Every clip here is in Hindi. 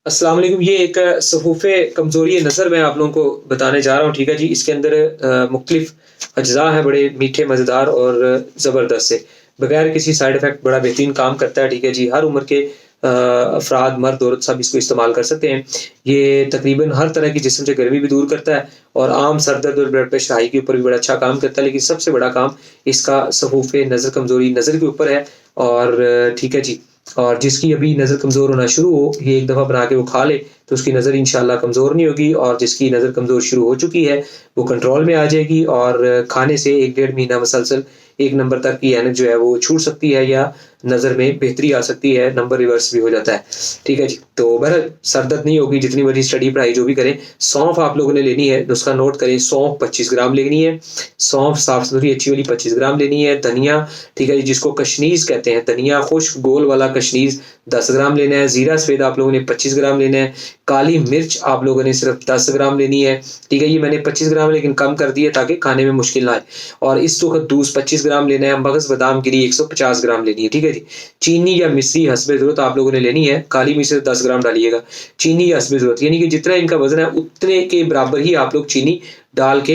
अस्सलाम वालेकुम। ये एक सफ़ूफ़े कमज़ोरी नज़र मैं आप लोगों को बताने जा रहा हूँ, ठीक है जी। इसके अंदर मुख्तलिफ़ अज्ज़ा हैं, बड़े मीठे, मज़ेदार और ज़बरदस्त से। बगैर किसी साइड इफ़ेक्ट बड़ा बेहतरीन काम करता है, ठीक है जी। हर उम्र के अफ़राद, मर्द, औरत सब इसको इस्तेमाल कर सकते हैं। ये तकरीबन हर तरह की जिस्म से गर्मी भी दूर करता है और आम सर दर्द और ब्लड प्रेशर हाई के ऊपर भी बड़ा अच्छा काम करता है। लेकिन सबसे बड़ा काम इसका सफ़ूफ़े नज़र कमज़ोरी नज़र के ऊपर है और ठीक है जी। और जिसकी अभी नज़र कमज़ोर होना शुरू हो, ये एक दफ़ा बना के वो खा ले, तो उसकी नज़र इंशाअल्लाह कमज़ोर नहीं होगी और जिसकी नज़र कमज़ोर शुरू हो चुकी है, वो कंट्रोल में आ जाएगी और खाने से 1 डेढ़ महीना मुसलसल 1 नंबर तक की ऐनक जो है वो छूट सकती है या नज़र में बेहतरी आ सकती है, नंबर रिवर्स भी हो जाता है। ठीक है जी। तो बहरहाल सर दर्द नहीं होगी, जितनी मर्ज़ी स्टडी पढ़ाई जो भी करें। सौंफ आप लोगों ने लेनी है, नुस्ख़ा नोट करें। सौंफ 25 ग्राम लेनी है, सौंफ साफ़-सुथरी अच्छी वाली 25 ग्राम लेनी है। धनिया, ठीक है जी, जिसको कशनीज़ कहते हैं, धनिया खुश्क गोल वाला कशनीज़ 10 ग्राम लेना है। ज़ीरा सफ़ेद आप लोगों ने 25 ग्राम लेना है। काली मिर्च आप लोगों ने सिर्फ़ 10 ग्राम लेनी है, ठीक है। ये मैंने 25 ग्राम लेकिन कम कर दिया ताकि खाने में मुश्किल ना आए। और इस वक़्त कद्दूस 25 ग्राम लेना है, मगज़ बादाम गिरी 150 ग्राम लेनी है, ठीक है जी। चीनी या मिश्री हस्बे ज़रूरत आप लोगों ने लेनी है, काली मिर्च 10 ग्राम डालिएगा, चीनी हस्बे ज़रूरत, यानी कि जितना इनका वज़न है उतने के बराबर ही आप लोग चीनी डाल के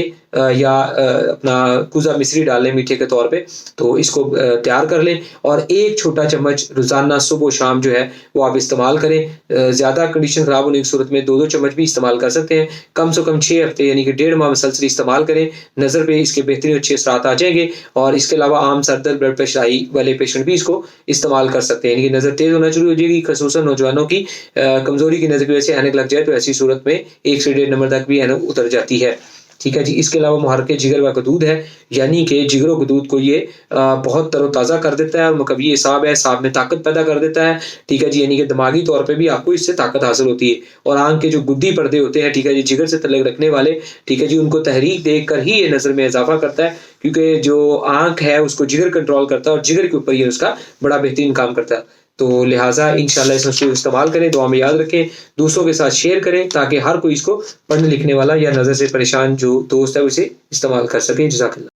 या अपना कूज़ा मिश्री डाल लें मीठे के तौर पे, तो इसको तैयार कर लें और 1 छोटा चम्मच रोज़ाना सुबह शाम जो है वो आप इस्तेमाल करें। ज़्यादा कंडीशन ख़राब होने की सूरत में 2-2 चम्मच भी इस्तेमाल कर सकते हैं। कम से कम 6 हफ़्ते यानी कि डेढ़ माह मुसलसल इस्तेमाल करें, नज़र पे इसके बेहतरीन अच्छे असरात आ जाएँगे। और इसके अलावा आम सर दर्द, ब्लड प्रेशर हाई वाले पेशेंट भी इसको इस्तेमाल कर सकते हैं। यानी कि नज़र तेज़ होना शुरू हो जाएगी, ख़ुसूसन नौजवानों की कमज़ोरी की नज़र की वजह से ऐनक लग जाए, तो ऐसी सूरत में 1 से डेढ़ नंबर तक भी ऐनक उतर जाती है। ठीक है जी। इसके अलावा मुहर्रिक जिगर व क़दूद है, यानी कि जिगर और क़दूद को ये बहुत तरोताज़ा कर देता है और मुक़व्वी एसाब है, एसाब में ताकत पैदा कर देता है, ठीक है जी। यानी कि दिमागी तौर पे भी आपको इससे ताकत हासिल होती है। और आँख के जो गुद्दी पर्दे होते हैं, ठीक है जी, जिगर से ताल्लुक़ रखने वाले, ठीक है जी, उनको तहरीक देकर ही ये नज़र में इज़ाफ़ा करता है, क्योंकि जो आँख है उसको जिगर कंट्रोल करता है और जिगर के ऊपर ये उसका बड़ा बेहतरीन काम करता है। तो लिहाज़ा इंशाअल्लाह इस नुस्खे को इस्तेमाल करें, दुआ में याद रखें, दूसरों के साथ शेयर करें ताकि हर कोई इसको पढ़ने लिखने वाला या नज़र से परेशान जो दोस्त है वो इसे इस्तेमाल कर सके। जज़ाकल्लाह।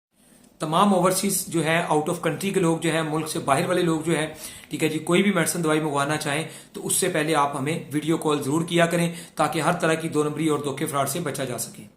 तमाम ओवरसीज जो है, आउट ऑफ कंट्री के लोग जो है, मुल्क से बाहर वाले लोग जो है, ठीक है जी, कोई भी मेडिसिन दवाई मंगवाना चाहें तो उससे पहले आप हमें वीडियो कॉल जरूर किया करें ताकि हर तरह की 2 नंबरी और धोखे फ्रॉड से बचा जा सके।